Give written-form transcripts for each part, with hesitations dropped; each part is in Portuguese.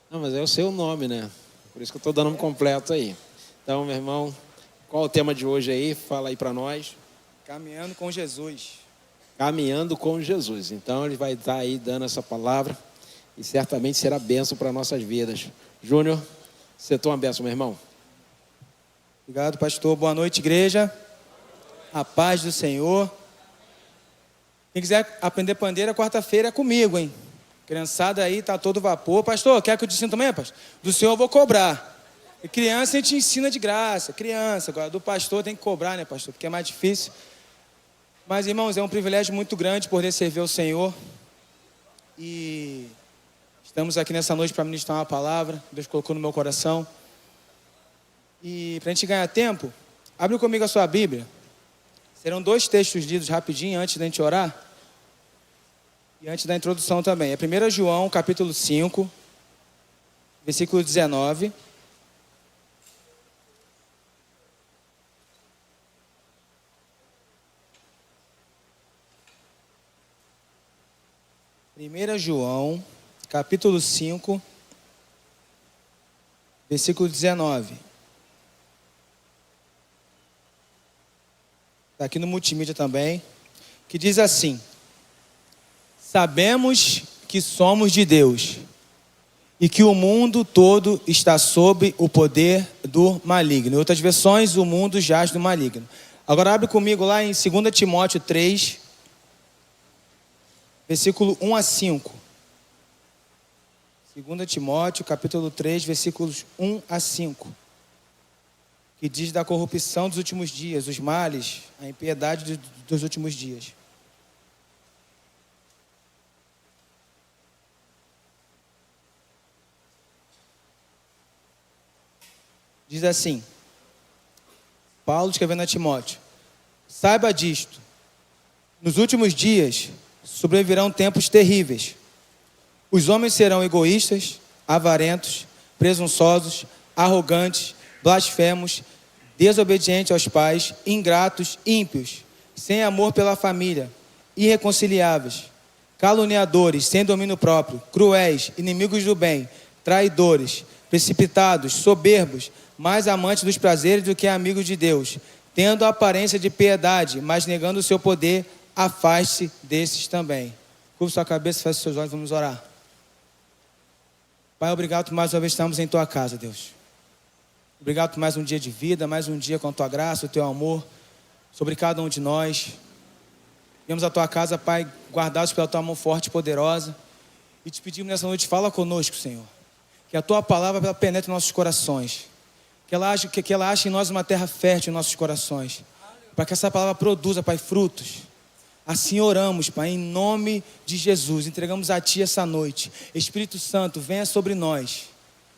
Não, mas é o seu nome, né? Por isso que eu estou dando o nome completo aí. Então, meu irmão, qual o tema de hoje aí? Fala aí para nós. Caminhando com Jesus. Caminhando com Jesus. Então, ele vai estar aí dando essa palavra e certamente será bênção para nossas vidas. Júnior, você é uma bênção, meu irmão. Obrigado, pastor. Boa noite, igreja. A paz do Senhor. Quem quiser aprender pandeira, quarta-feira é comigo, hein? Criançada aí, tá todo vapor. Pastor, quer que eu te ensine também, pastor? Do Senhor eu vou cobrar. E criança a gente ensina de graça. Criança, agora do pastor tem que cobrar, né, pastor? Porque é mais difícil. Mas, irmãos, é um privilégio muito grande poder servir ao Senhor. E estamos aqui nessa noite para ministrar uma palavra. Deus colocou no meu coração. E para a gente ganhar tempo, abre comigo a sua Bíblia. Serão 2 textos lidos rapidinho antes da gente orar. E antes da introdução também. É 1 João, capítulo 5, versículo 19. João, capítulo 5, versículo 19. Está aqui no multimídia também. Que diz assim: sabemos que somos de Deus e que o mundo todo está sob o poder do maligno. Em outras versões, o mundo jaz do maligno. Agora abre comigo lá em 2 Timóteo 3, versículo 1 a 5. 2 Timóteo, capítulo 3, versículos 1 a 5. Que diz da corrupção dos últimos dias, os males, a impiedade dos últimos dias. Diz assim, Paulo escrevendo a Timóteo: saiba disto, nos últimos dias sobrevirão tempos terríveis. Os homens serão egoístas, avarentos, presunçosos, arrogantes, blasfemos, desobedientes aos pais, ingratos, ímpios, sem amor pela família, irreconciliáveis, caluniadores, sem domínio próprio, cruéis, inimigos do bem, traidores, precipitados, soberbos, mais amantes dos prazeres do que amigos de Deus, tendo a aparência de piedade, mas negando o seu poder, afaste-se desses também. Curva sua cabeça, feche seus olhos, vamos orar. Pai, obrigado por mais uma vez estarmos em Tua casa, Deus. Obrigado por mais um dia de vida, mais um dia com a Tua graça, o Teu amor sobre cada um de nós. Viemos à Tua casa, Pai, guardados pela Tua mão forte e poderosa. E te pedimos nessa noite, fala conosco, Senhor. Que a Tua palavra penetre em nossos corações. Que ela ache em nós uma terra fértil em nossos corações. Para que essa palavra produza, Pai, frutos. Assim oramos, Pai, em nome de Jesus. Entregamos a Ti essa noite. Espírito Santo, venha sobre nós.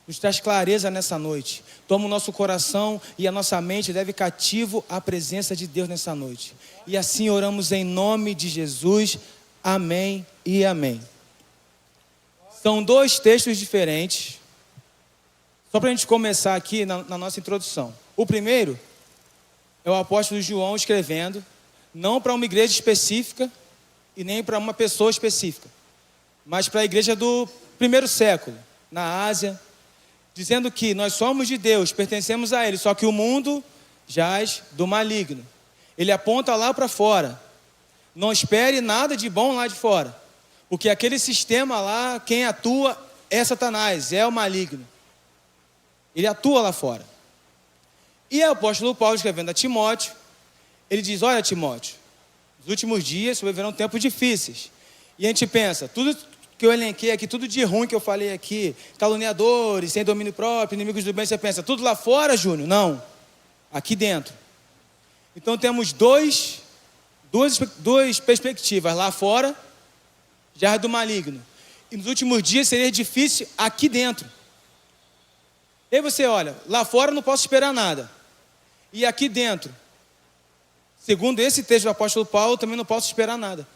Nos traz clareza nessa noite. Toma o nosso coração e a nossa mente leve cativo à presença de Deus nessa noite. E assim oramos em nome de Jesus. Amém e amém. São 2 textos diferentes. Só para a gente começar aqui na nossa introdução. O primeiro é o apóstolo João escrevendo, não para uma igreja específica e nem para uma pessoa específica, mas para a igreja do 1º século, na Ásia, dizendo que nós somos de Deus, pertencemos a Ele, só que o mundo jaz do maligno. Ele aponta lá para fora. Não espere nada de bom lá de fora, porque aquele sistema lá, quem atua é Satanás, é o maligno. Ele atua lá fora. E o apóstolo Paulo, escrevendo a Timóteo, ele diz: olha, Timóteo, nos últimos dias sobrevirão tempos difíceis. E a gente pensa, tudo que eu elenquei aqui, tudo de ruim que eu falei aqui, caluniadores, sem domínio próprio, inimigos do bem, você pensa, tudo lá fora, Júnior? Não, aqui dentro. Então temos duas perspectivas, lá fora, já do maligno. E nos últimos dias seria difícil aqui dentro. E aí você olha, lá fora não posso esperar nada. E aqui dentro, segundo esse texto do apóstolo Paulo, também não posso esperar nada.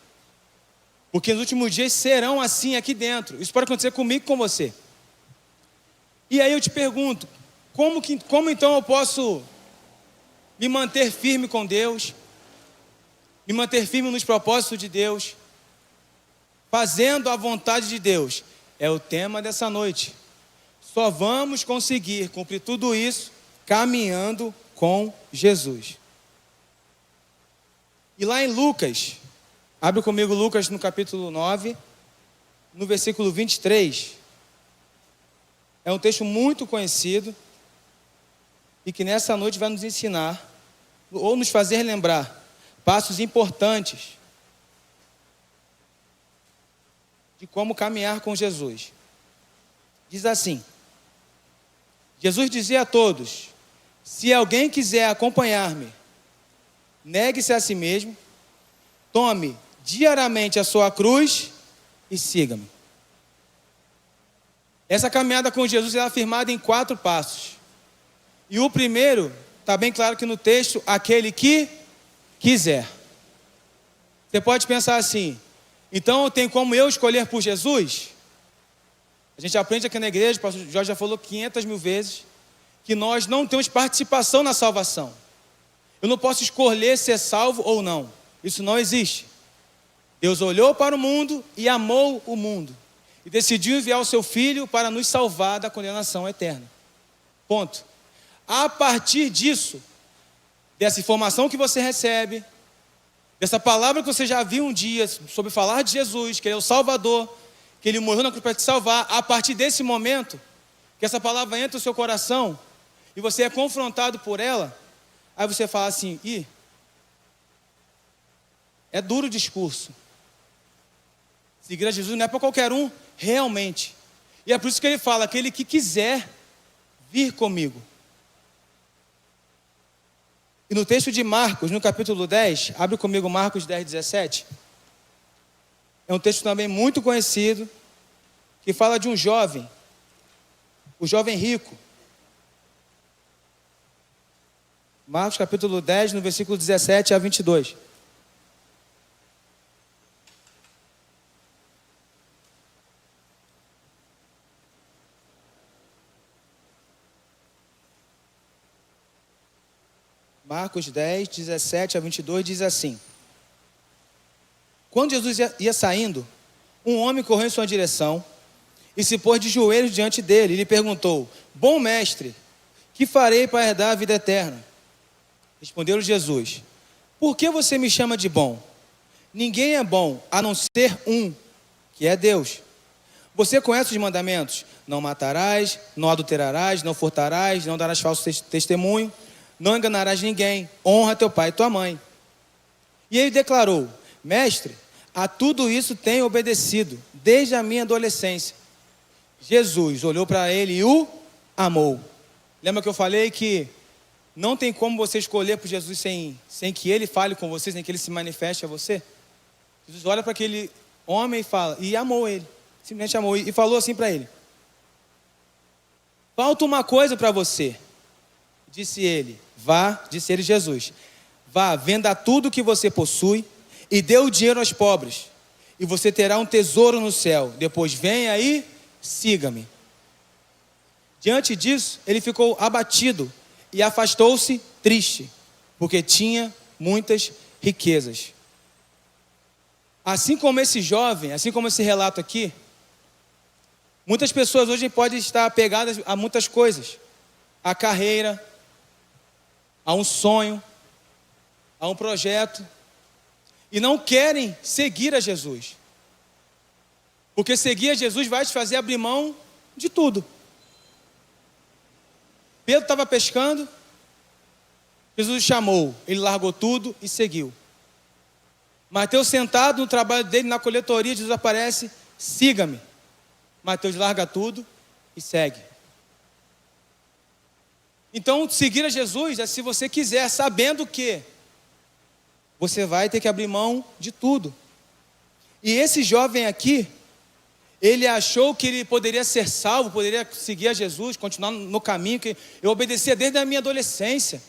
Porque nos últimos dias serão assim aqui dentro. Isso pode acontecer comigo e com você. E aí eu te pergunto, como então eu posso me manter firme com Deus, me manter firme nos propósitos de Deus, fazendo a vontade de Deus? É o tema dessa noite. só vamos conseguir cumprir tudo isso caminhando com Jesus. E lá em Lucas, abre comigo Lucas no capítulo 9, no versículo 23. É um texto muito conhecido e que nessa noite vai nos ensinar, ou nos fazer lembrar, passos importantes de como caminhar com Jesus. Diz assim: Jesus dizia a todos: se alguém quiser acompanhar-me, negue-se a si mesmo, tome diariamente a sua cruz e siga-me. Essa caminhada com Jesus é firmada em 4 passos. E o primeiro, está bem claro que no texto, aquele que quiser. Você pode pensar assim: então tem como eu escolher por Jesus? A gente aprende aqui na igreja, o pastor Jorge já falou 500 mil vezes, que nós não temos participação na salvação. Eu não posso escolher ser salvo ou não. Isso não existe. Deus olhou para o mundo e amou o mundo. E decidiu enviar o seu Filho para nos salvar da condenação eterna. Ponto. A partir disso, dessa informação que você recebe, dessa palavra que você já viu um dia sobre falar de Jesus, que Ele é o Salvador, que Ele morreu na cruz para te salvar, a partir desse momento, que essa palavra entra no seu coração, e você é confrontado por ela, aí você fala assim: é duro o discurso. Seguir a Jesus não é para qualquer um, realmente. E é por isso que ele fala: aquele que quiser vir comigo. E no texto de Marcos, no capítulo 10, abre comigo Marcos 10, 17. É um texto também muito conhecido, que fala de um jovem, o jovem rico. Marcos capítulo 10, no versículo 17 a 22. Marcos 10, 17 a 22 diz assim: quando Jesus ia saindo, um homem correu em sua direção e se pôs de joelhos diante dele e lhe perguntou: bom mestre, que farei para herdar a vida eterna? Respondeu-lhe Jesus: por que você me chama de bom? Ninguém é bom a não ser um, que é Deus. Você conhece os mandamentos: não matarás, não adulterarás, não furtarás, não darás falso testemunho, não enganarás ninguém, honra teu pai e tua mãe. E ele declarou: mestre, a tudo isso tenho obedecido desde a minha adolescência. Jesus olhou para ele e o amou. Lembra que eu falei que não tem como você escolher por Jesus sem que ele fale com você, sem que ele se manifeste a você? Jesus olha para aquele homem e fala, e amou ele, simplesmente amou, e falou assim para ele: falta uma coisa para você. Disse ele, Jesus, vá, venda tudo que você possui e dê o dinheiro aos pobres, e você terá um tesouro no céu. Depois venha e siga-me. Diante disso, ele ficou abatido e afastou-se triste, porque tinha muitas riquezas. Assim como esse jovem, assim como esse relato aqui, muitas pessoas hoje podem estar apegadas a muitas coisas, a carreira, a um sonho, a um projeto, e não querem seguir a Jesus. Porque seguir a Jesus vai te fazer abrir mão de tudo. Pedro estava pescando, Jesus o chamou, ele largou tudo e seguiu. Mateus sentado no trabalho dele na coletoria, Jesus aparece: siga-me. Mateus larga tudo e segue. Então, seguir a Jesus é se você quiser, sabendo que você vai ter que abrir mão de tudo. E esse jovem aqui, ele achou que ele poderia ser salvo, poderia seguir a Jesus, continuar no caminho que eu obedecia desde a minha adolescência.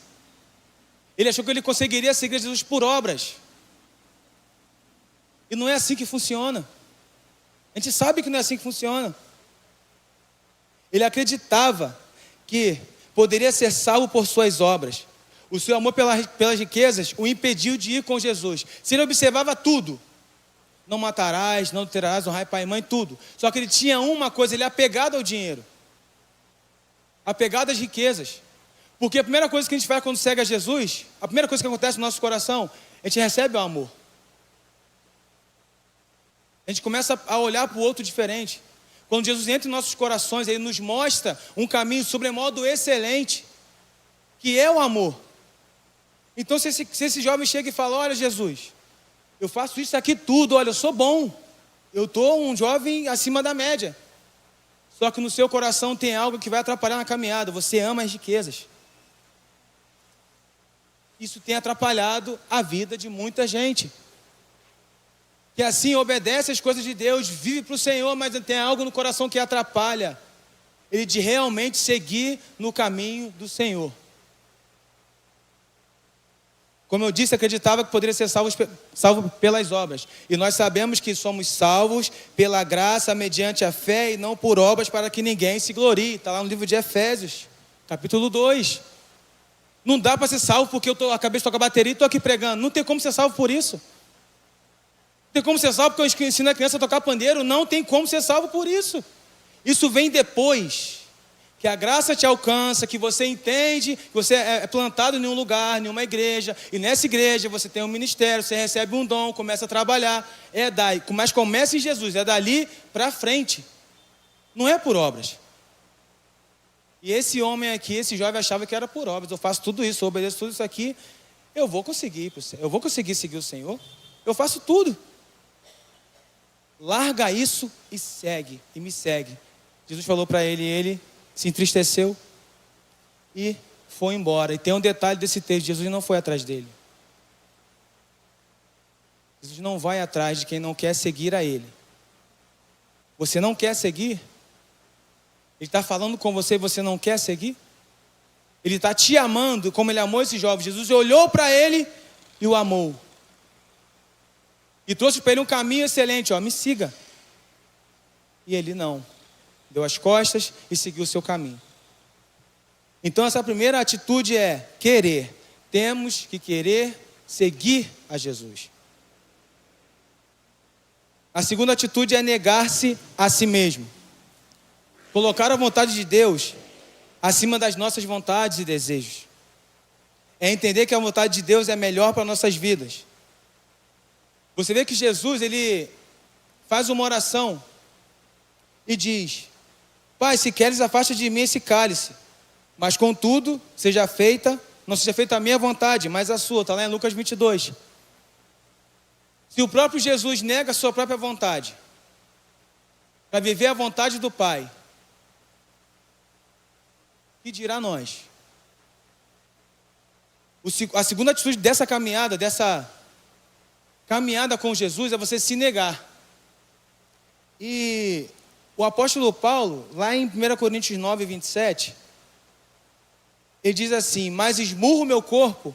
Ele achou que ele conseguiria seguir a Jesus por obras. E não é assim que funciona. A gente sabe que não é assim que funciona. Ele acreditava que poderia ser salvo por suas obras. O seu amor pelas riquezas o impediu de ir com Jesus. Se ele observava tudo, não matarás, não terás, honrar pai e mãe, tudo. Só que ele tinha uma coisa, ele é apegado ao dinheiro. apegado às riquezas. Porque a primeira coisa que a gente faz quando segue a Jesus, a primeira coisa que acontece no nosso coração, a gente recebe o amor. A gente começa a olhar para o outro diferente. Quando Jesus entra em nossos corações, Ele nos mostra um caminho sobremodo excelente, que é o amor. Então se esse jovem chega e fala, olha Jesus, eu faço isso aqui tudo, olha, eu sou bom. Eu estou um jovem acima da média. Só que no seu coração tem algo que vai atrapalhar na caminhada. Você ama as riquezas. Isso tem atrapalhado a vida de muita gente. Que assim obedece às coisas de Deus, vive para o Senhor, mas tem algo no coração que atrapalha ele de realmente seguir no caminho do Senhor. Como eu disse, acreditava que poderia ser salvo pelas obras. E nós sabemos que somos salvos pela graça, mediante a fé e não por obras, para que ninguém se glorie. Está lá no livro de Efésios, capítulo 2. Não dá para ser salvo porque eu acabei de tocar bateria e estou aqui pregando. Não tem como ser salvo por isso. Não tem como ser salvo porque eu ensino a criança a tocar pandeiro. Não tem como ser salvo por isso. Isso vem depois que a graça te alcança, que você entende, que você é plantado em um lugar, em uma igreja, e nessa igreja você tem um ministério, você recebe um dom, começa a trabalhar, mas começa em Jesus, é dali para frente, não é por obras. E esse homem aqui, esse jovem achava que era por obras, eu faço tudo isso, eu obedeço tudo isso aqui, eu vou conseguir seguir o Senhor, eu faço tudo. Larga isso e segue, e me segue. Jesus falou para ele, e ele se entristeceu e foi embora. E tem um detalhe desse texto, Jesus não foi atrás dele. Jesus não vai atrás de quem não quer seguir a Ele. Você não quer seguir? Ele está falando com você e você não quer seguir? Ele está te amando como Ele amou esse jovem. Jesus olhou para ele e o amou. E trouxe para ele um caminho excelente, me siga. E ele não. Deu as costas e seguiu o seu caminho. Então essa primeira atitude é querer. Temos que querer seguir a Jesus. A segunda atitude é negar-se a si mesmo. Colocar a vontade de Deus acima das nossas vontades e desejos. É entender que a vontade de Deus é melhor para nossas vidas. Você vê que Jesus, ele faz uma oração e diz: Pai, se queres, afasta de mim esse cálice, mas contudo, não seja feita a minha vontade, mas a sua. Está lá em Lucas 22. Se o próprio Jesus nega a sua própria vontade, para viver a vontade do Pai, que dirá nós? A segunda atitude dessa caminhada com Jesus, é você se negar. E o apóstolo Paulo, lá em 1 Coríntios 9, 27, ele diz assim: mas esmurro meu corpo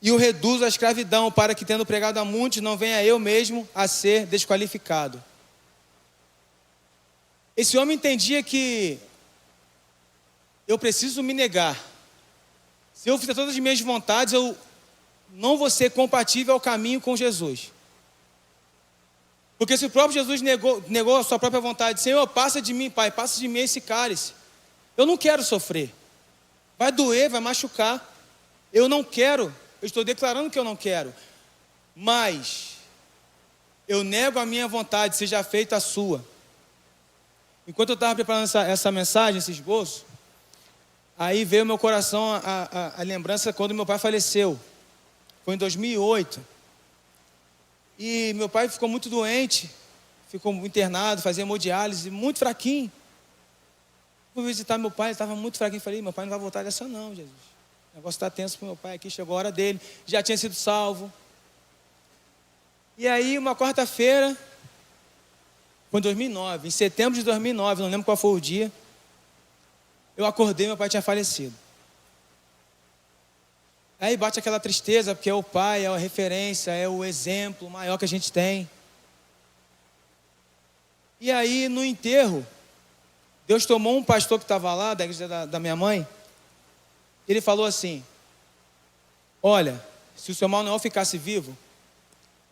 e o reduzo à escravidão, para que, tendo pregado a muitos, não venha eu mesmo a ser desqualificado. Esse homem entendia que eu preciso me negar. Se eu fizer todas as minhas vontades, eu não vou ser compatível ao caminho com Jesus. Porque se o próprio Jesus negou a sua própria vontade, Senhor, passa de mim, Pai, passa de mim esse cálice. Eu não quero sofrer. Vai doer, vai machucar. Eu não quero, eu estou declarando que eu não quero. Mas eu nego a minha vontade, seja feita a sua. Enquanto eu estava preparando essa mensagem, esse esboço, aí veio ao meu coração a lembrança quando meu pai faleceu. Foi em 2008. E meu pai ficou muito doente, ficou internado, fazia hemodiálise, muito fraquinho. Fui visitar meu pai, ele estava muito fraquinho. Falei: meu pai não vai voltar dessa não, Jesus. O negócio está tenso para o meu pai aqui, chegou a hora dele. Já tinha sido salvo. E aí, uma quarta-feira, foi em 2009, em setembro de 2009, não lembro qual foi o dia, eu acordei, meu pai tinha falecido. Aí bate aquela tristeza, porque é o pai, é a referência, é o exemplo maior que a gente tem. E aí, no enterro, Deus tomou um pastor que estava lá, da igreja da minha mãe. Ele falou assim: olha, se o seu Manuel ficasse vivo,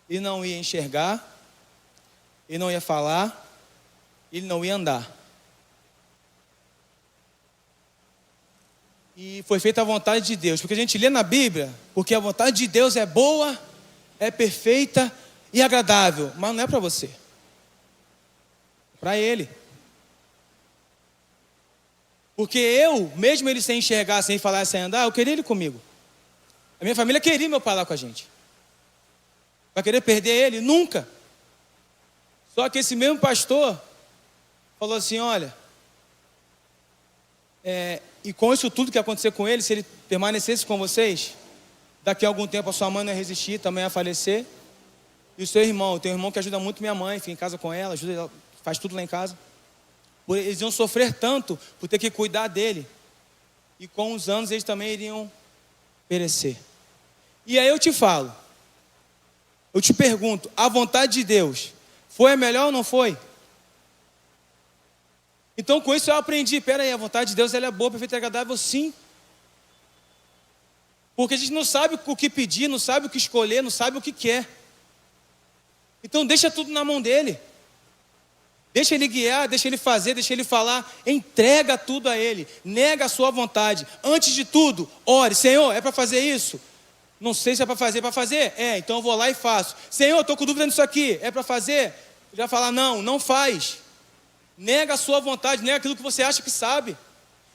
ele não ia enxergar, ele não ia falar, ele não ia andar. e foi feita a vontade de Deus. Porque a gente lê na Bíblia, porque a vontade de Deus é boa, é perfeita e agradável. Mas não é para você. É para Ele. Porque eu, mesmo ele sem enxergar, sem falar, sem andar, eu queria ele comigo. A minha família queria meu pai lá com a gente. Vai querer perder ele? Nunca. Só que esse mesmo pastor falou assim, olha, e com isso tudo que acontecer com ele, se ele permanecesse com vocês, daqui a algum tempo a sua mãe não ia resistir, também ia falecer. E o seu irmão, tem um irmão que ajuda muito minha mãe, fica em casa com ela, ajuda ela, faz tudo lá em casa. Eles iam sofrer tanto por ter que cuidar dele. E com os anos eles também iriam perecer. E aí eu te falo, eu te pergunto, a vontade de Deus foi a melhor ou não foi? Então com isso eu aprendi, peraí, a vontade de Deus ela é boa, perfeita e agradável, sim. Porque a gente não sabe o que pedir, não sabe o que escolher, não sabe o que quer. Então deixa tudo na mão dele. Deixa ele guiar, deixa ele fazer, deixa ele falar, entrega tudo a ele, nega a sua vontade. Antes de tudo, ore, Senhor, é para fazer isso? Não sei se é para fazer? Então eu vou lá e faço. Senhor, estou com dúvida nisso aqui, é para fazer? Já falar, não faz. Nega a sua vontade, nega aquilo que você acha que sabe.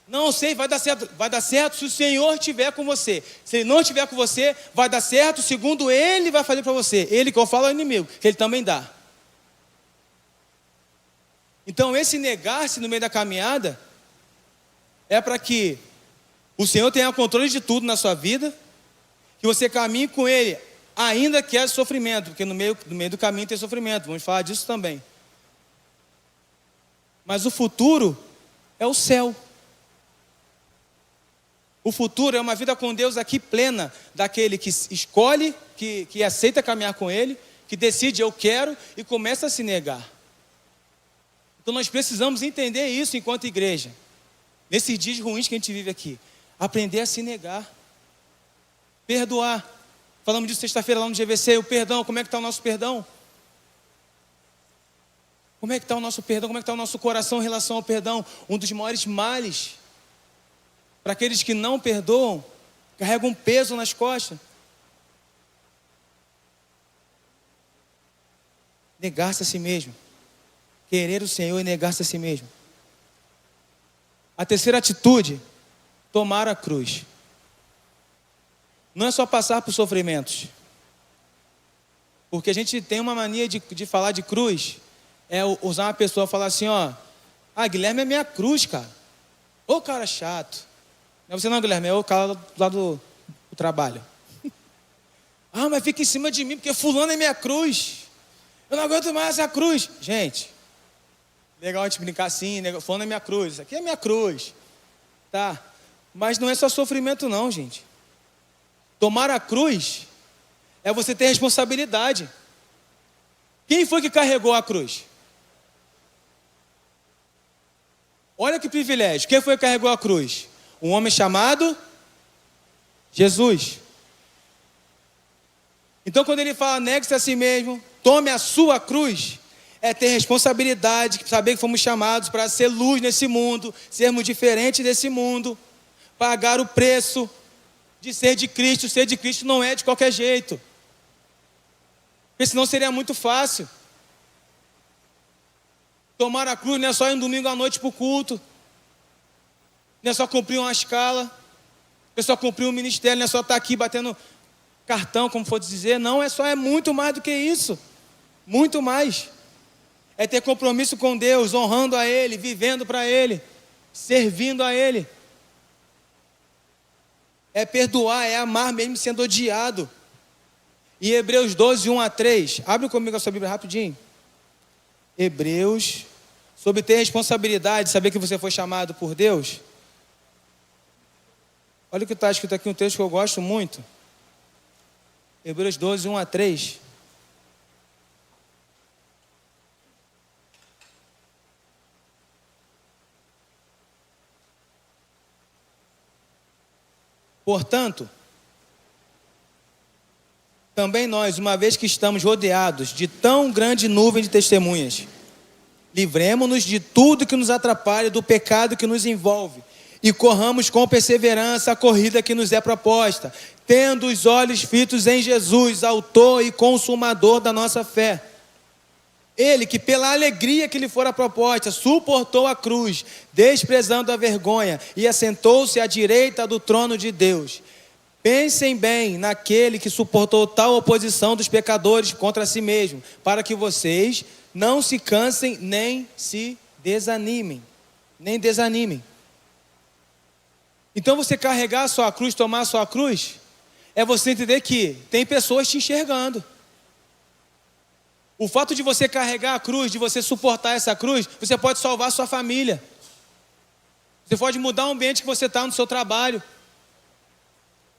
Não sei, vai dar certo se o Senhor estiver com você. Se Ele não estiver com você, vai dar certo segundo Ele vai fazer para você. Ele que eu falo é o inimigo, que Ele também dá. Então esse negar-se no meio da caminhada é para que o Senhor tenha controle de tudo na sua vida, que você caminhe com Ele, ainda que haja sofrimento, porque no meio do caminho tem sofrimento, vamos falar disso também. Mas o futuro é o céu. O futuro é uma vida com Deus aqui plena, daquele que escolhe, que aceita caminhar com Ele, que decide eu quero e começa a se negar. Então nós precisamos entender isso enquanto igreja. Nesses dias ruins que a gente vive aqui. Aprender a se negar. Perdoar. Falamos disso sexta-feira lá no GVC, o perdão, como é que está o nosso perdão? Como é que está o nosso perdão? Como é que está o nosso coração em relação ao perdão? Um dos maiores males para aqueles que não perdoam, carregam um peso nas costas. Negar-se a si mesmo. Querer o Senhor e negar-se a si mesmo. A terceira atitude, tomar a cruz. Não é só passar por sofrimentos. Porque a gente tem uma mania de falar de cruz, é usar uma pessoa e falar assim, Guilherme é minha cruz, cara. Ô cara chato. Não é você não, Guilherme, é o cara do lado do trabalho. Mas fica em cima de mim, porque fulano é minha cruz. Eu não aguento mais essa cruz. Gente, legal a gente brincar assim, fulano é minha cruz. Isso aqui é minha cruz. Tá? Mas não é só sofrimento não, gente. Tomar a cruz é você ter responsabilidade. Quem foi que carregou a cruz? Olha que privilégio. Quem foi que carregou a cruz? Um homem chamado Jesus. Então quando ele fala, negue-se a si mesmo, tome a sua cruz, é ter responsabilidade, saber que fomos chamados para ser luz nesse mundo, sermos diferentes desse mundo, pagar o preço de ser de Cristo. Ser de Cristo não é de qualquer jeito, porque senão seria muito fácil. Tomar a cruz não é só ir um domingo à noite para o culto, não é só cumprir uma escala, não é só cumprir um ministério, não é só estar aqui batendo cartão, como for dizer. Não, é muito mais do que isso. Muito mais. É ter compromisso com Deus, honrando a Ele, vivendo para Ele, servindo a Ele. É perdoar, é amar mesmo sendo odiado. E Hebreus 12, 1-3. Abre comigo a sua Bíblia rapidinho. Hebreus, sobre ter responsabilidade, saber que você foi chamado por Deus. Olha o que está escrito aqui, um texto que eu gosto muito. Hebreus 12, 1-3. Portanto, também nós, uma vez que estamos rodeados de tão grande nuvem de testemunhas, livremo-nos de tudo que nos atrapalha, do pecado que nos envolve, E corramos com perseverança a corrida que nos é proposta, tendo os olhos fitos em Jesus, autor e consumador da nossa fé. Ele que pela alegria que lhe fora proposta, suportou a cruz, desprezando a vergonha, e assentou-se à direita do trono de Deus. Pensem bem naquele que suportou tal oposição dos pecadores contra si mesmo, para que vocês não se cansem nem se desanimem. Nem desanimem. Então você carregar a sua cruz, tomar a sua cruz, é você entender que tem pessoas te enxergando. O fato de você carregar a cruz, de você suportar essa cruz, você pode salvar a sua família. Você pode mudar o ambiente que você está no seu trabalho.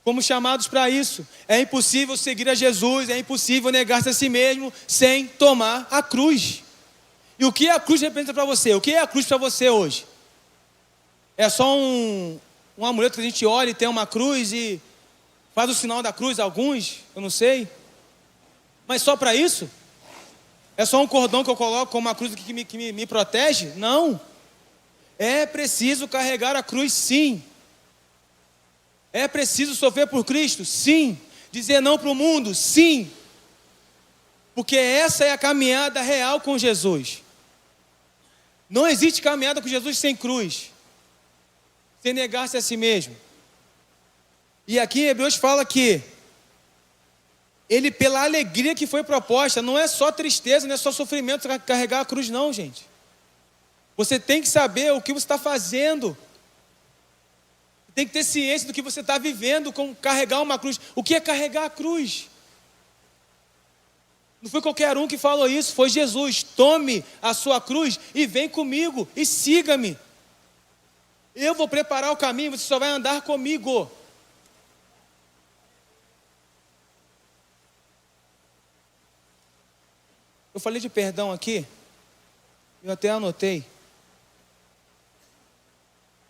Fomos chamados para isso. É impossível seguir a Jesus, é impossível negar-se a si mesmo sem tomar a cruz. E o que a cruz representa para você? O que é a cruz para você hoje? É só um amuleto que a gente olha e tem uma cruz e faz o sinal da cruz, alguns, eu não sei. Mas só para isso? É só um cordão que eu coloco com uma cruz que me protege? Não. É preciso carregar a cruz, sim. É preciso sofrer por Cristo? Sim. Dizer não para o mundo? Sim. Porque essa é a caminhada real com Jesus. Não existe caminhada com Jesus sem cruz, sem negar-se a si mesmo. E aqui em Hebreus fala que ele, pela alegria que foi proposta, não é só tristeza, não é só sofrimento carregar a cruz, não, gente. Você tem que saber o que você está fazendo. Tem que ter ciência do que você está vivendo com carregar uma cruz. O que é carregar a cruz? Não foi qualquer um que falou isso, foi Jesus. Tome a sua cruz e vem comigo e siga-me. Eu vou preparar o caminho, você só vai andar comigo. Eu falei de perdão aqui, eu até anotei.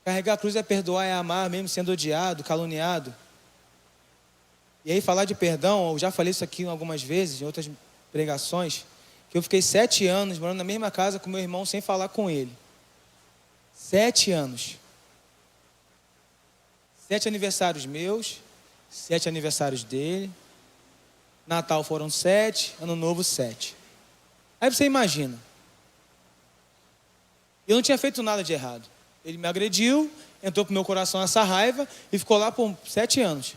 Carregar a cruz é perdoar, é amar, mesmo sendo odiado, caluniado. E aí falar de perdão, eu já falei isso aqui algumas vezes, em outras pregações, que eu fiquei 7 anos morando na mesma casa com meu irmão sem falar com ele. 7 anos. 7 aniversários meus, 7 aniversários dele. Natal foram 7, Ano Novo 7. Aí você imagina. Eu não tinha feito nada de errado. Ele me agrediu, entrou pro meu coração essa raiva e ficou lá por 7 anos.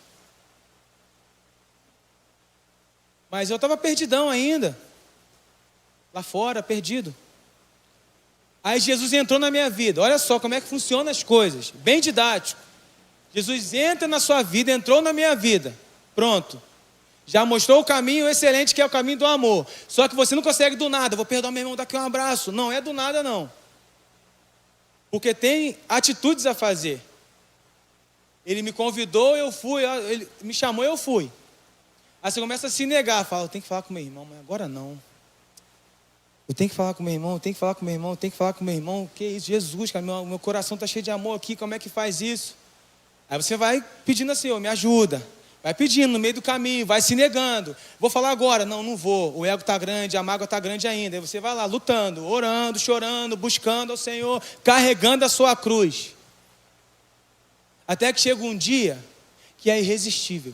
Mas eu estava perdidão ainda. Lá fora, perdido. Aí Jesus entrou na minha vida. Olha só como é que funcionam as coisas. Bem didático. Jesus entra na sua vida, entrou na minha vida. Pronto. Já mostrou o caminho excelente, que é o caminho do amor. Só que você não consegue do nada. Vou perdoar meu irmão, dar aqui um abraço. Não é do nada, não. Porque tem atitudes a fazer. Ele me convidou, eu fui. Ele me chamou, eu fui. Aí você começa a se negar. Fala, eu tenho que falar com meu irmão, mas agora não. Eu tenho que falar com meu irmão, eu tenho que falar com meu irmão, eu tenho que falar com meu irmão. Que isso, Jesus, cara, meu coração está cheio de amor aqui, como é que faz isso? Aí você vai pedindo assim, Senhor, me ajuda. Vai pedindo no meio do caminho, vai se negando. Vou falar agora, não vou. O ego está grande, a mágoa está grande ainda. Aí você vai lá lutando, orando, chorando, buscando ao Senhor, carregando a sua cruz. Até que chega um dia que é irresistível.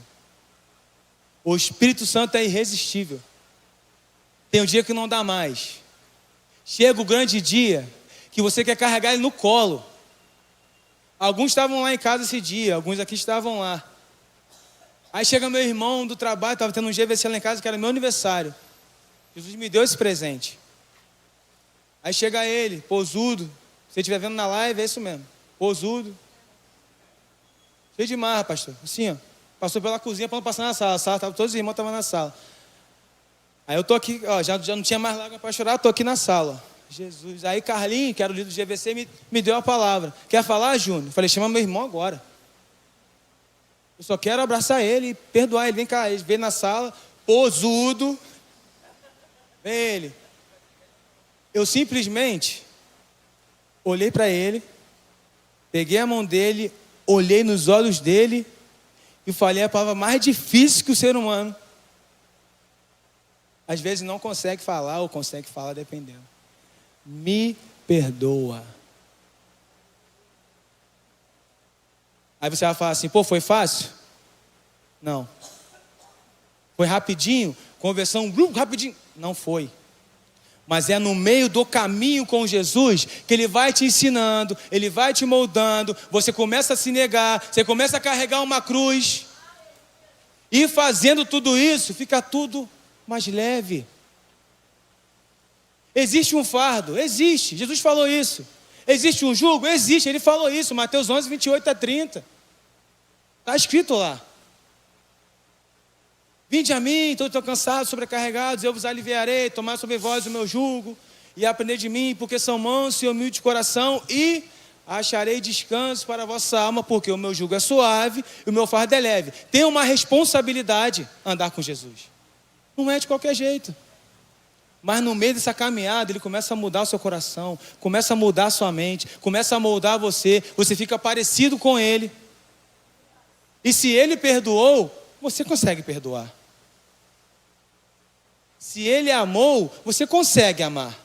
O Espírito Santo é irresistível. Tem um dia que não dá mais. Chega o grande dia que você quer carregar ele no colo. Alguns estavam lá em casa esse dia, alguns aqui estavam lá. Aí chega meu irmão do trabalho, estava tendo um GVC lá em casa, que era meu aniversário. Jesus me deu esse presente. Aí chega ele, posudo. Se você estiver vendo na live, é isso mesmo. Posudo. Cheio de marra, pastor. Assim, ó. Passou pela cozinha para não passar na sala. A sala, todos os irmãos estavam na sala. Aí eu tô aqui, ó, já não tinha mais lágrimas para chorar, tô aqui na sala. Jesus. Aí Carlinhos, que era o líder do GVC, me deu a palavra. Quer falar, Júnior? Falei, chama meu irmão agora. Eu só quero abraçar ele e perdoar ele. Vem cá, ele veio na sala, posudo. Vem ele. Eu simplesmente olhei para ele, peguei a mão dele, olhei nos olhos dele e falei a palavra mais difícil que o ser humano. Às vezes não consegue falar ou consegue falar dependendo. Me perdoa. Aí você vai falar assim, pô, foi fácil? Não. Foi rapidinho? Conversão rapidinho? Não foi. Mas é no meio do caminho com Jesus que Ele vai te ensinando, Ele vai te moldando, você começa a se negar, você começa a carregar uma cruz. E fazendo tudo isso, fica tudo mais leve. Existe um fardo? Existe. Jesus falou isso. Existe um jugo? Existe. Ele falou isso. Mateus 11, 28 a 30. Está escrito lá. Vinde a mim, todos estão cansados, sobrecarregados, eu vos aliviarei, tomar sobre vós o meu jugo e aprender de mim, porque são mansos e humildes de coração, e acharei descanso para a vossa alma, porque o meu jugo é suave e o meu fardo é leve. Tem uma responsabilidade andar com Jesus. Não é de qualquer jeito. Mas no meio dessa caminhada, Ele começa a mudar o seu coração, começa a mudar a sua mente, começa a moldar você fica parecido com Ele. E se Ele perdoou, você consegue perdoar. Se Ele amou, você consegue amar.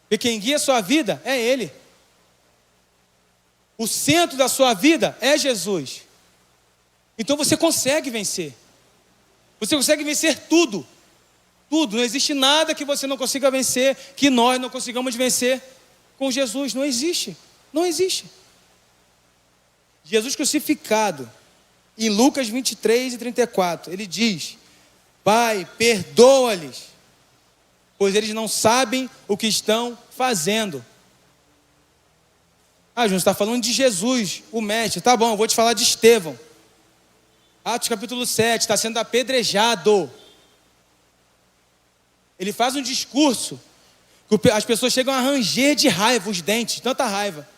Porque quem guia a sua vida é Ele. O centro da sua vida é Jesus. Então você consegue vencer. Você consegue vencer tudo. Tudo. Não existe nada que você não consiga vencer, que nós não consigamos vencer com Jesus. Não existe. Não existe. Jesus crucificado, em Lucas 23 e 34, Ele diz: Pai, perdoa-lhes, pois eles não sabem o que estão fazendo. Ah, João, você está falando de Jesus, o mestre. Tá bom, eu vou te falar de Estevão. Atos capítulo 7, está sendo apedrejado. Ele faz um discurso, que as pessoas chegam a ranger de raiva os dentes, tanta raiva.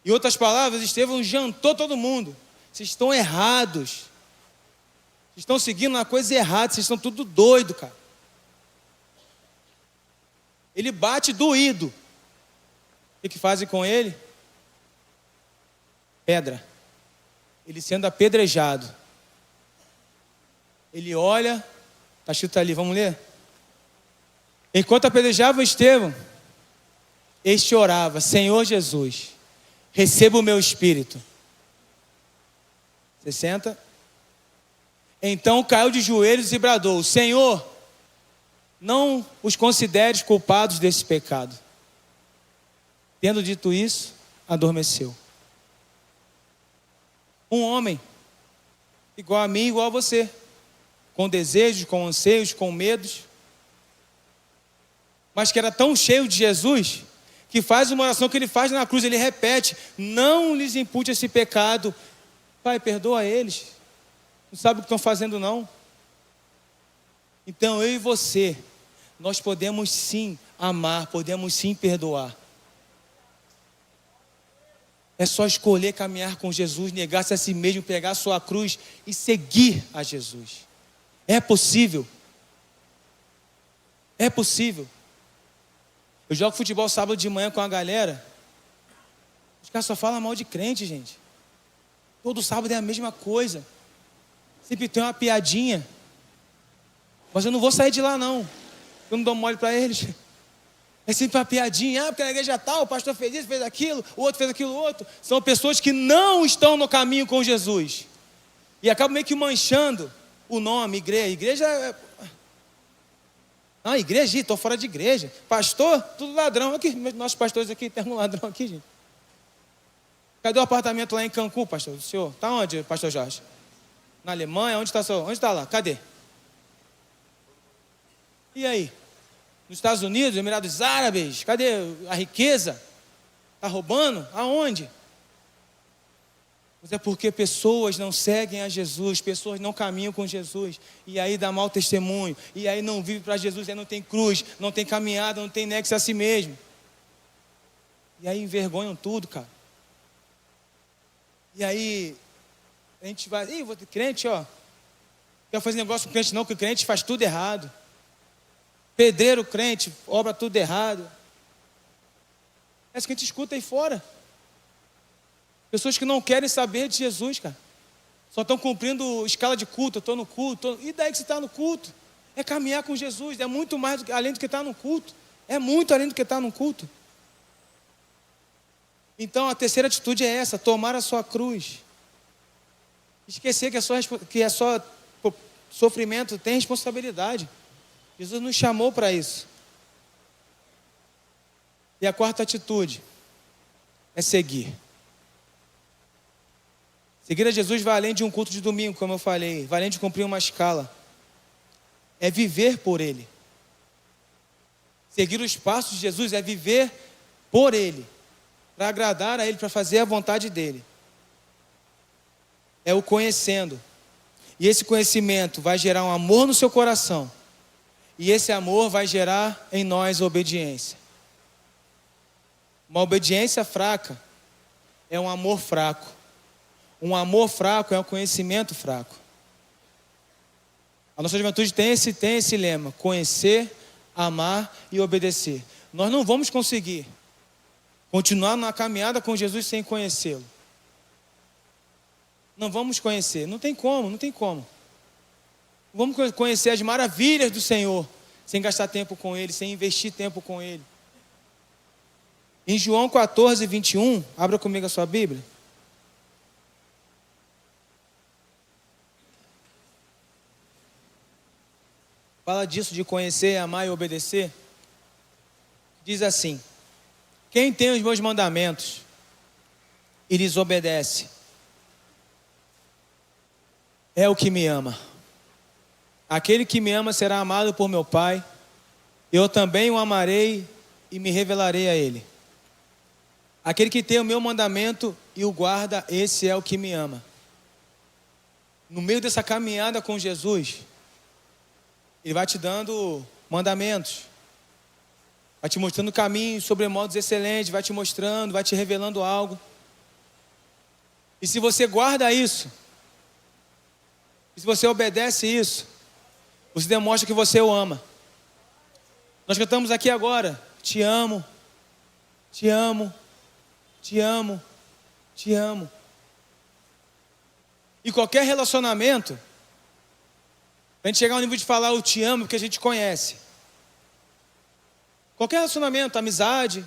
Em outras palavras, Estevão jantou todo mundo. Vocês estão errados. Vocês estão seguindo uma coisa errada, vocês estão tudo doido, cara. Ele bate doído. O que fazem com ele? Pedra. Ele sendo apedrejado. Ele olha, está escrito ali, vamos ler? Enquanto apedrejavam Estevão, este orava: Senhor Jesus, receba o meu espírito. Você senta? Então caiu de joelhos e bradou: Senhor, não os consideres culpados desse pecado. Tendo dito isso, adormeceu. Um homem, igual a mim, igual a você, com desejos, com anseios, com medos, mas que era tão cheio de Jesus, que faz uma oração que ele faz na cruz, ele repete: não lhes impute esse pecado. Pai, perdoa eles, não sabe o que estão fazendo não. Então eu e você, nós podemos sim amar, podemos sim perdoar. É só escolher caminhar com Jesus, negar-se a si mesmo, pegar a sua cruz e seguir a Jesus. É possível. É possível. Eu jogo futebol sábado de manhã com a galera. Os caras só falam mal de crente, gente. Todo sábado é a mesma coisa. Sempre tem uma piadinha. Mas eu não vou sair de lá não. Eu não dou mole para eles. É sempre uma piadinha. Ah, porque na igreja tal, o pastor fez isso, fez aquilo, o outro fez aquilo, outro. São pessoas que não estão no caminho com Jesus. E acabam meio que manchando o nome, igreja. Igreja é... Ah, igreja, estou fora de igreja. Pastor, tudo ladrão. Aqui, nossos pastores aqui, tem um ladrão aqui, gente. Cadê o apartamento lá em Cancún, pastor? O senhor? Está onde, pastor Jorge? Na Alemanha? Onde está o senhor? Onde está lá? Cadê? E aí? Nos Estados Unidos, Emirados Árabes, cadê a riqueza? Está roubando? Aonde? Mas é porque pessoas não seguem a Jesus, pessoas não caminham com Jesus, e aí dá mau testemunho, e aí não vive para Jesus, aí não tem cruz, não tem caminhada, não tem nexo a si mesmo. E aí envergonham tudo, cara. E aí a gente vai, crente, ó, não quer fazer negócio com crente não, porque o crente faz tudo errado. Pedreiro crente, obra tudo errado. É isso que a gente escuta aí fora. Pessoas que não querem saber de Jesus, cara. Só estão cumprindo escala de culto, eu estou no culto. E daí que você está no culto? É caminhar com Jesus, é muito mais além do que estar no culto. É muito além do que estar no culto. Então a terceira atitude é essa: tomar a sua cruz. Esquecer que é só sofrimento, tem responsabilidade. Jesus nos chamou para isso. E a quarta atitude é seguir. Seguir a Jesus vai além de um culto de domingo, como eu falei, vai além de cumprir uma escala. É viver por Ele. Seguir os passos de Jesus é viver por Ele, para agradar a Ele, para fazer a vontade dEle. É o conhecendo. E esse conhecimento vai gerar um amor no seu coração. E esse amor vai gerar em nós obediência. Uma obediência fraca é um amor fraco. Um amor fraco é um conhecimento fraco. A nossa juventude tem esse lema: conhecer, amar e obedecer. Nós não vamos conseguir continuar na caminhada com Jesus sem conhecê-lo. Não vamos conhecer, não tem como. Não vamos conhecer as maravilhas do Senhor sem gastar tempo com Ele, sem investir tempo com Ele. Em João 14, 21, abra comigo a sua Bíblia. Fala disso de conhecer, amar e obedecer. Diz assim: quem tem os meus mandamentos e lhes obedece, é o que me ama. Aquele que me ama será amado por meu Pai. Eu também o amarei e me revelarei a ele. Aquele que tem o meu mandamento e o guarda, esse é o que me ama. No meio dessa caminhada com Jesus, Ele vai te dando mandamentos, vai te mostrando caminhos sobremodos excelentes, vai te mostrando, vai te revelando algo. E se você guarda isso, e se você obedece isso, você demonstra que você o ama. Nós cantamos aqui agora: te amo, te amo, te amo, te amo. E qualquer relacionamento, a gente chegar ao nível de falar eu te amo, porque a gente conhece. Qualquer relacionamento, amizade,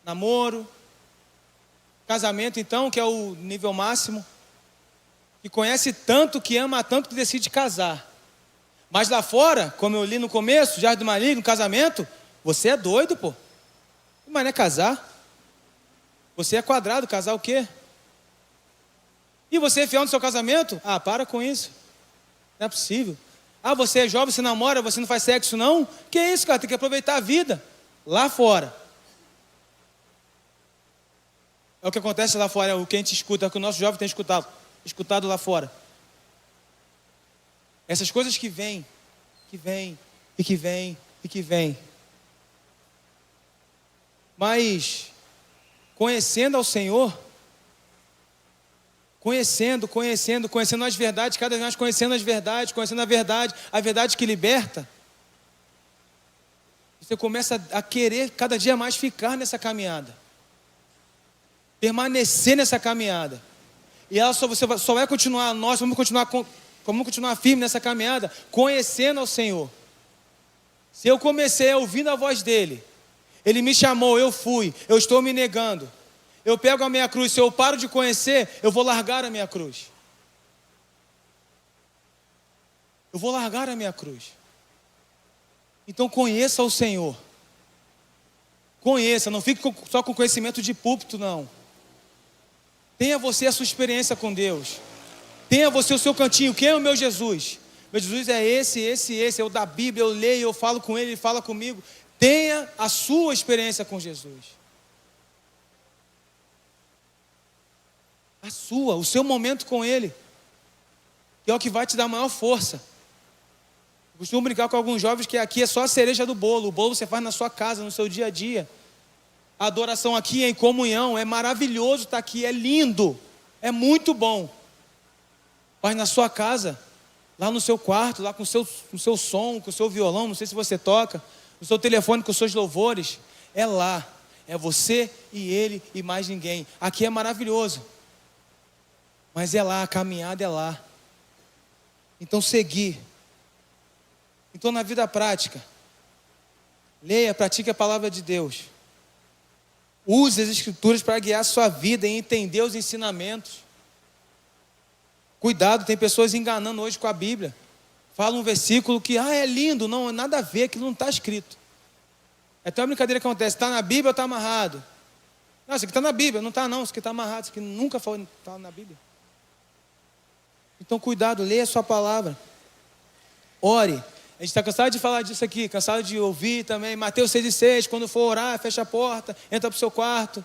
namoro, casamento então, que é o nível máximo, que conhece tanto, que ama tanto, que decide casar. Mas lá fora, como eu li no começo, Jardim do Maligno, casamento, você é doido, pô. Mas não é casar. Você é quadrado, casar o quê? E você é fiel no seu casamento? Ah, para com isso. Não é possível. Ah, você é jovem, você namora, você não faz sexo não? Que isso, cara, tem que aproveitar a vida. Lá fora. É o que acontece lá fora, é o que a gente escuta, é o que o nosso jovem tem escutado lá fora. Essas coisas que vêm, e que vêm. Mas, conhecendo ao Senhor, conhecendo as verdades, cada vez mais conhecendo as verdades, conhecendo a verdade que liberta, você começa a querer cada dia mais ficar nessa caminhada, permanecer nessa caminhada. E ela você só vai continuar, nós vamos continuar firme nessa caminhada, conhecendo ao Senhor. Se eu comecei ouvindo a voz dEle, Ele me chamou, eu fui, eu estou me negando, eu pego a minha cruz, se eu paro de conhecer, eu vou largar a minha cruz. Eu vou largar a minha cruz. Então conheça o Senhor. Conheça, não fique só com conhecimento de púlpito, não. Tenha você a sua experiência com Deus. Tenha você o seu cantinho. Quem é o meu Jesus? Meu Jesus é esse. É o da Bíblia, eu leio, eu falo com Ele, Ele fala comigo. Tenha a sua experiência com Jesus. O seu momento com Ele. Que é o que vai te dar maior força. Eu costumo brincar com alguns jovens que aqui é só a cereja do bolo. O bolo você faz na sua casa, no seu dia a dia. A adoração aqui é em comunhão. É maravilhoso estar aqui, é lindo. É muito bom. Mas na sua casa, lá no seu quarto, lá com o seu som, com o seu violão, não sei se você toca, no seu telefone com os seus louvores, é lá. É você e Ele e mais ninguém. Aqui é maravilhoso. Mas é lá, a caminhada é lá. Então seguir. Então na vida prática, leia, pratique a palavra de Deus. Use as Escrituras para guiar a sua vida e entender os ensinamentos. Cuidado, tem pessoas enganando hoje com a Bíblia. Fala um versículo que, é lindo, não, nada a ver, aquilo não está escrito. É até uma brincadeira que acontece, está na Bíblia ou está amarrado? Não, isso aqui está na Bíblia, não está não, isso aqui está amarrado, isso aqui nunca foi na Bíblia. Então cuidado, leia a sua palavra. Ore. A gente está cansado de falar disso aqui, cansado de ouvir também. Mateus 6,6, quando for orar, fecha a porta, entra para o seu quarto.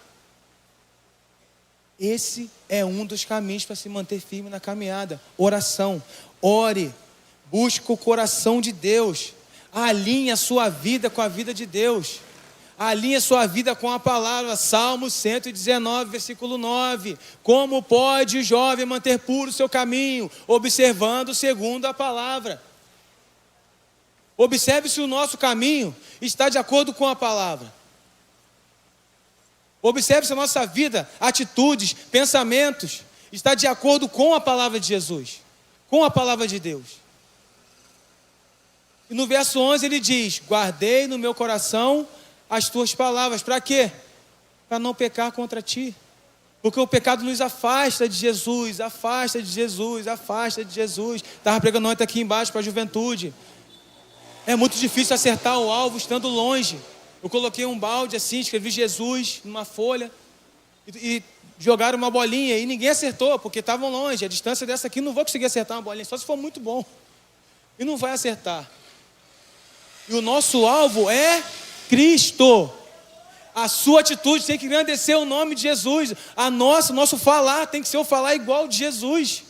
Esse é um dos caminhos para se manter firme na caminhada. Oração. Ore. Busque o coração de Deus. Alinhe a sua vida com a vida de Deus. Alinhe a sua vida com a palavra. Salmo 119, versículo 9. Como pode o jovem manter puro o seu caminho? Observando segundo a palavra. Observe se o nosso caminho está de acordo com a palavra. Observe se a nossa vida, atitudes, pensamentos, está de acordo com a palavra de Jesus, com a palavra de Deus. E no verso 11 ele diz: guardei no meu coração as tuas palavras. Para quê? Para não pecar contra ti. Porque o pecado nos afasta de Jesus, afasta de Jesus, afasta de Jesus. Estava pregando ontem aqui embaixo para a juventude. É muito difícil acertar o alvo estando longe. Eu coloquei um balde assim, escrevi Jesus numa folha e jogaram uma bolinha e ninguém acertou, porque estavam longe. A distância dessa aqui não vou conseguir acertar uma bolinha, só se for muito bom. E não vai acertar. E o nosso alvo é Cristo. A sua atitude tem que engrandecer o nome de Jesus. O nosso falar tem que ser o falar igual de Jesus.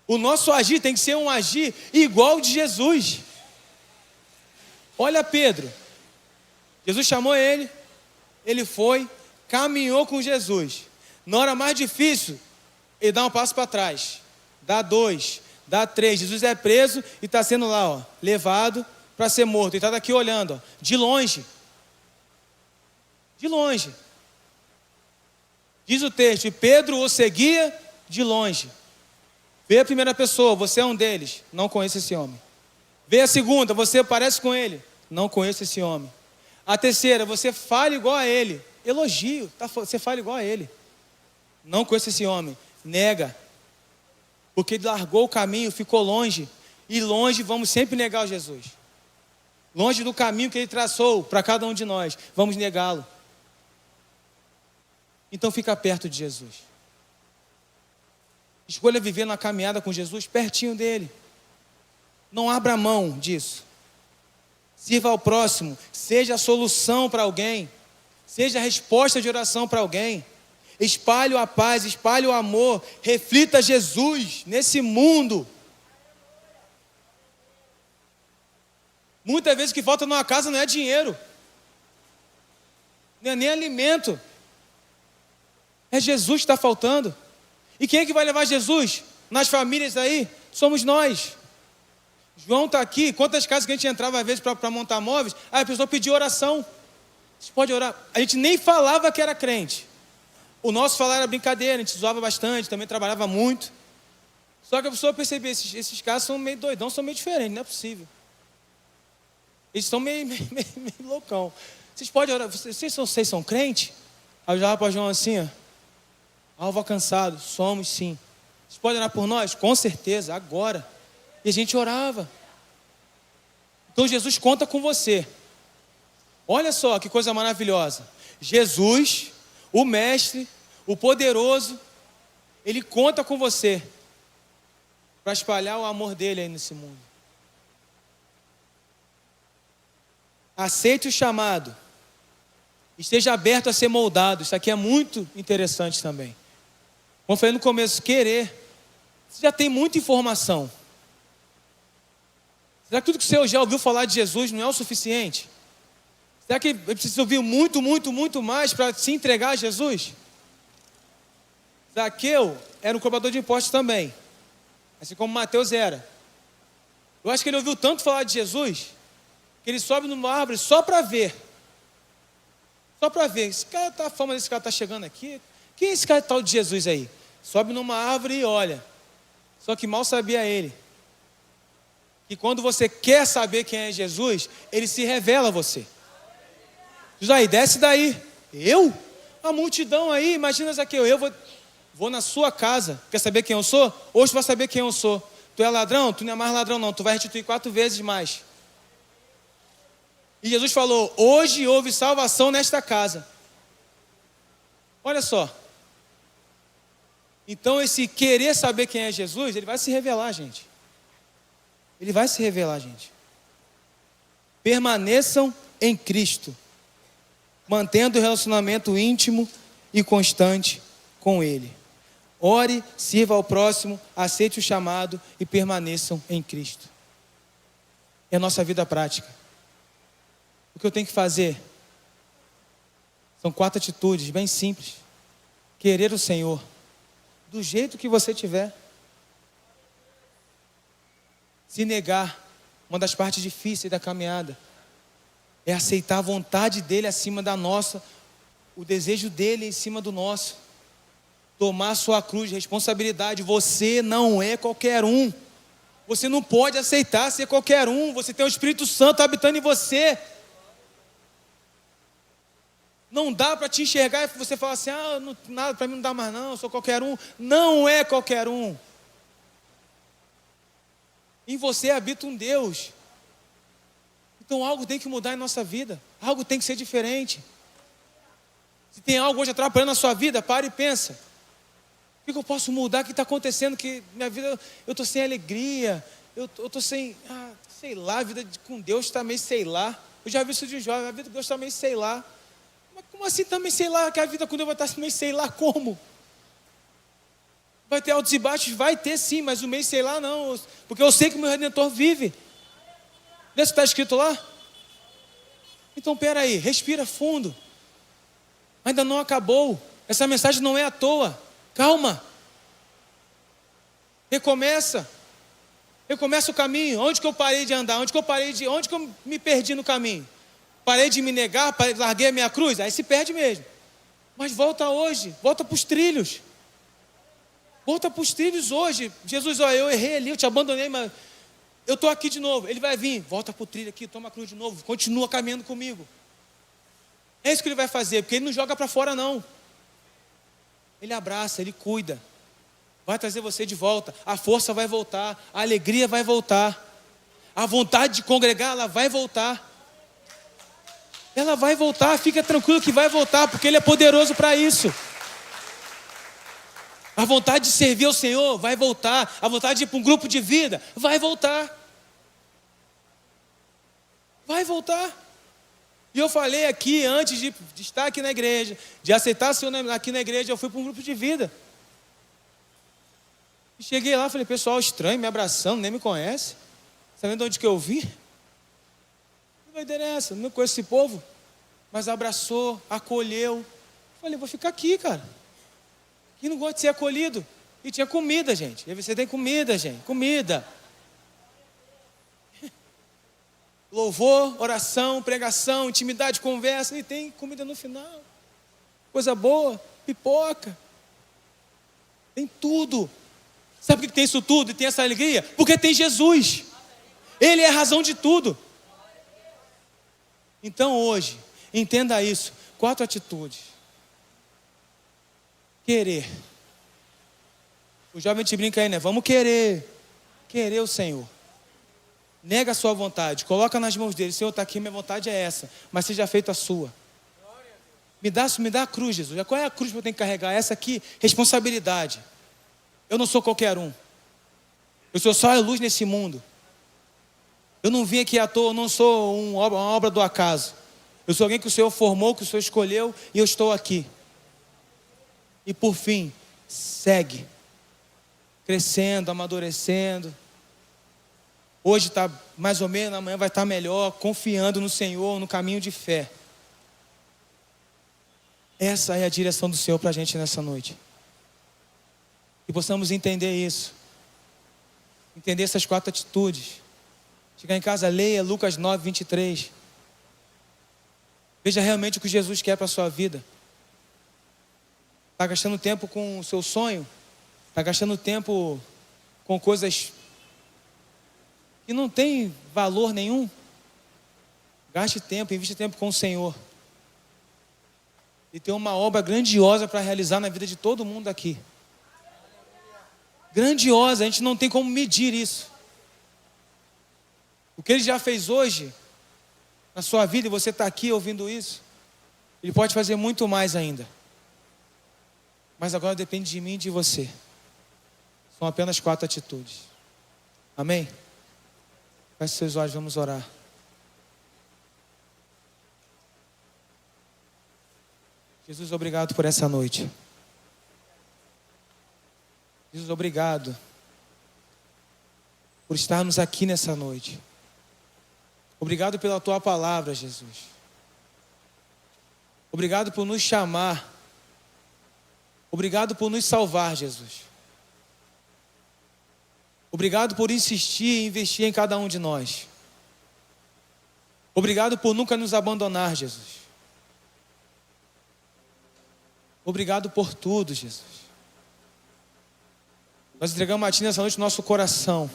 O nosso agir tem que ser um agir igual de Jesus. Olha Pedro. Jesus chamou ele. Ele foi, caminhou com Jesus. Na hora mais difícil, ele dá um passo para trás. Dá 2, dá 3. Jesus é preso e está sendo lá, levado para ser morto. Ele está daqui olhando, de longe. De longe. Diz o texto, e Pedro o seguia de longe. Vê a primeira pessoa, você é um deles, não conheço esse homem. Vê a segunda, você parece com ele, não conheço esse homem. A terceira, você fala igual a ele, elogio, você fala igual a ele. Não conheço esse homem, nega. Porque ele largou o caminho, ficou longe. E longe vamos sempre negar o Jesus. Longe do caminho que ele traçou para cada um de nós, vamos negá-lo. Então fica perto de Jesus. Escolha viver na caminhada com Jesus pertinho dele. Não abra mão disso. Sirva ao próximo. Seja a solução para alguém. Seja a resposta de oração para alguém. Espalhe a paz, espalhe o amor. Reflita Jesus nesse mundo. Muitas vezes o que falta numa casa não é dinheiro. Não é nem alimento. É Jesus que está faltando. E quem é que vai levar Jesus nas famílias aí? Somos nós. João está aqui. Quantas casas que a gente entrava às vezes para montar móveis, aí a pessoa pedia oração. Você pode orar. A gente nem falava que era crente. O nosso falar era brincadeira, a gente zoava bastante, também trabalhava muito. Só que a pessoa percebeu, esses caras são meio doidão, são meio diferentes, não é possível. Eles são meio loucão. Vocês podem orar, vocês são crentes? Aí eu já para João assim, ó. Alvo alcançado, somos sim. Vocês podem orar por nós? Com certeza, agora. E a gente orava. Então Jesus conta com você. Olha só que coisa maravilhosa. Jesus, o mestre, o poderoso, ele conta com você para espalhar o amor dele aí nesse mundo. Aceite o chamado. Esteja aberto a ser moldado. Isso aqui é muito interessante também. Como eu falei no começo, querer. Você já tem muita informação. Será que tudo que você já ouviu falar de Jesus não é o suficiente? Será que precisa ouvir muito mais para se entregar a Jesus? Zaqueu era um cobrador de impostos também. Assim como Mateus era. Eu acho que ele ouviu tanto falar de Jesus, que ele sobe numa árvore só para ver. Só para ver. A fama desse cara está chegando aqui. Quem é esse cara tal de Jesus aí? Sobe numa árvore e olha. Só que mal sabia ele. E quando você quer saber quem é Jesus, ele se revela a você. Diz aí, desce daí. Eu? A multidão aí, imagina Zaqueu, eu vou na sua casa. Quer saber quem eu sou? Hoje tu vai saber quem eu sou. Tu é ladrão? Tu não é mais ladrão não, tu vai restituir 4 vezes mais. E Jesus falou, hoje houve salvação nesta casa. Olha só. Então esse querer saber quem é Jesus, ele vai se revelar, gente. Ele vai se revelar, gente. Permaneçam em Cristo, mantendo o relacionamento íntimo e constante com Ele. Ore, sirva ao próximo, aceite o chamado e permaneçam em Cristo. É a nossa vida prática. O que eu tenho que fazer? São 4 atitudes bem simples. Querer o Senhor, do jeito que você tiver. Se negar, uma das partes difíceis da caminhada, é aceitar a vontade dEle acima da nossa, o desejo dEle em cima do nosso. Tomar a sua cruz de responsabilidade. Você não é qualquer um. Você não pode aceitar ser qualquer um. Você tem o Espírito Santo habitando em você. Não dá para te enxergar e você falar assim, nada para mim não dá mais não, eu sou qualquer um. Não é qualquer um. Em você habita um Deus. Então algo tem que mudar em nossa vida. Algo tem que ser diferente. Se tem algo hoje atrapalhando a sua vida, para e pensa. O que eu posso mudar? O que está acontecendo? Que minha vida, eu estou sem alegria. Eu estou sem, sei lá, a vida com Deus está meio sei lá. Eu já vi isso de jovem, a vida com Deus está meio sei lá. Mas como assim também sei lá? Que a vida com Deus vai estar meio sei lá como? Vai ter altos e baixos? Vai ter sim, mas o meio sei lá não. Porque eu sei que o meu Redentor vive. Vê se está escrito lá. Então peraí, respira fundo. Ainda não acabou. Essa mensagem não é à toa. Calma. Recomeça. Recomeça o caminho. Onde que eu parei de andar? Onde que eu me perdi no caminho? Parei de me negar, larguei a minha cruz? Aí se perde mesmo. Mas volta hoje. Volta para os trilhos. Volta para os trilhos hoje. Jesus, eu errei ali, eu te abandonei, mas eu estou aqui de novo. Ele vai vir. Volta para o trilho aqui, toma a cruz de novo. Continua caminhando comigo. É isso que ele vai fazer, porque ele não joga para fora não. Ele abraça, ele cuida. Vai trazer você de volta. A força vai voltar, a alegria vai voltar. A vontade de congregar, ela vai voltar. Ela vai voltar, fica tranquilo que vai voltar, porque Ele é poderoso para isso. A vontade de servir ao Senhor vai voltar. A vontade de ir para um grupo de vida vai voltar. Vai voltar. E eu falei aqui, antes de estar aqui na igreja, de aceitar o Senhor aqui na igreja, eu fui para um grupo de vida. E cheguei lá, falei, pessoal estranho, me abraçando, nem me conhece. Sabendo de onde que eu vim? Que doideira é essa? Não conheço esse povo. Mas abraçou, acolheu. Falei, vou ficar aqui, cara. Quem não gosta de ser acolhido? E tinha comida, gente. E você tem comida, gente. Comida. Louvor, oração, pregação, intimidade, conversa. E tem comida no final. Coisa boa, pipoca. Tem tudo. Sabe por que tem isso tudo e tem essa alegria? Porque tem Jesus. Ele é a razão de tudo. Então hoje, entenda isso. 4 atitudes. Querer. O jovem te brinca aí, né? Vamos querer. Querer o Senhor. Nega a sua vontade. Coloca nas mãos dele. Senhor, está aqui, minha vontade é essa. Mas seja feita a sua. Me dá a cruz, Jesus. Qual é a cruz que eu tenho que carregar? Essa aqui, responsabilidade. Eu não sou qualquer um. Eu sou só a luz nesse mundo. Eu não vim aqui à toa, eu não sou uma obra do acaso. Eu sou alguém que o Senhor formou, que o Senhor escolheu, e eu estou aqui. E por fim, segue. Crescendo, amadurecendo. Hoje está mais ou menos, amanhã vai estar melhor, confiando no Senhor, no caminho de fé. Essa é a direção do Senhor para a gente nessa noite. E possamos entender isso. Entender essas 4 atitudes. Chegar em casa, leia Lucas 9, 23. Veja realmente o que Jesus quer para a sua vida. Está gastando tempo com o seu sonho? Está gastando tempo com coisas que não tem valor nenhum? Gaste tempo, invista tempo com o Senhor. e tem uma obra grandiosa para realizar na vida de todo mundo aqui. Grandiosa, a gente não tem como medir isso. O que Ele já fez hoje, na sua vida, e você está aqui ouvindo isso, Ele pode fazer muito mais ainda. Mas agora depende de mim e de você. São apenas 4 atitudes. Amém? Feche seus olhos, vamos orar. Jesus, obrigado por essa noite. Jesus, obrigado por estarmos aqui nessa noite. Obrigado pela Tua palavra, Jesus. Obrigado por nos chamar. Obrigado por nos salvar, Jesus. Obrigado por insistir e investir em cada um de nós. Obrigado por nunca nos abandonar, Jesus. Obrigado por tudo, Jesus. Nós entregamos a Ti nessa noite o nosso coração.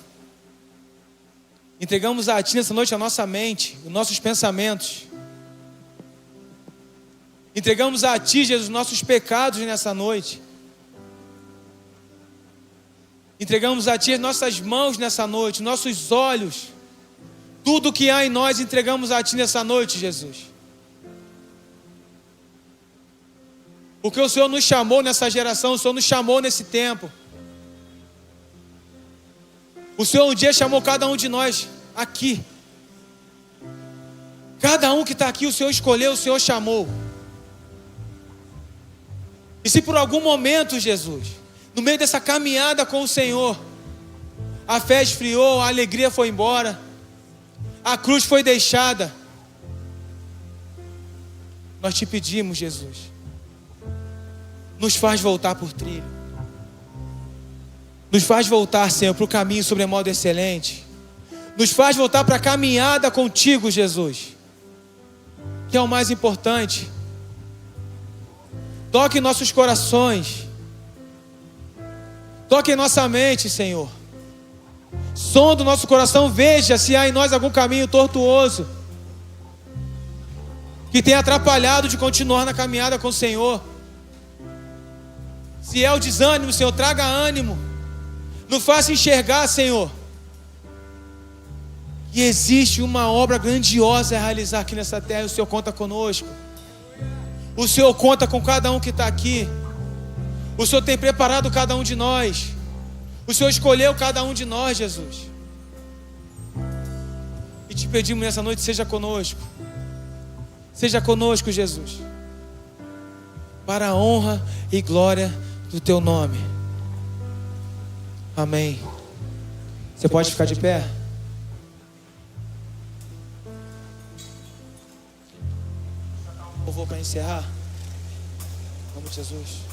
Entregamos a Ti nessa noite a nossa mente, os nossos pensamentos. Entregamos a Ti, Jesus, os nossos pecados nessa noite. Entregamos a Ti as nossas mãos nessa noite, nossos olhos. Tudo que há em nós entregamos a Ti nessa noite, Jesus. Porque o Senhor nos chamou nessa geração, o Senhor nos chamou nesse tempo. O Senhor um dia chamou cada um de nós aqui. Cada um que está aqui, o Senhor escolheu, o Senhor chamou. E se por algum momento, Jesus, no meio dessa caminhada com o Senhor, a fé esfriou, a alegria foi embora, a cruz foi deixada, nós te pedimos, Jesus, nos faz voltar por trilho. Nos faz voltar, Senhor, para o caminho sobremodo excelente. Nos faz voltar para a caminhada contigo, Jesus, que é o mais importante. Toque em nossos corações. Toque em nossa mente, Senhor. Sonda o nosso coração, veja se há em nós algum caminho tortuoso que tenha atrapalhado de continuar na caminhada com o Senhor. Se é o desânimo, Senhor, traga ânimo. Nos faça enxergar, Senhor, que existe uma obra grandiosa a realizar aqui nessa terra. O Senhor conta conosco. O Senhor conta com cada um que está aqui. O Senhor tem preparado cada um de nós. O Senhor escolheu cada um de nós, Jesus. E te pedimos nessa noite, seja conosco. Seja conosco, Jesus, para a honra e glória do Teu nome. Amém. Você pode ficar de pé? Eu vou para encerrar. Em nome de Jesus.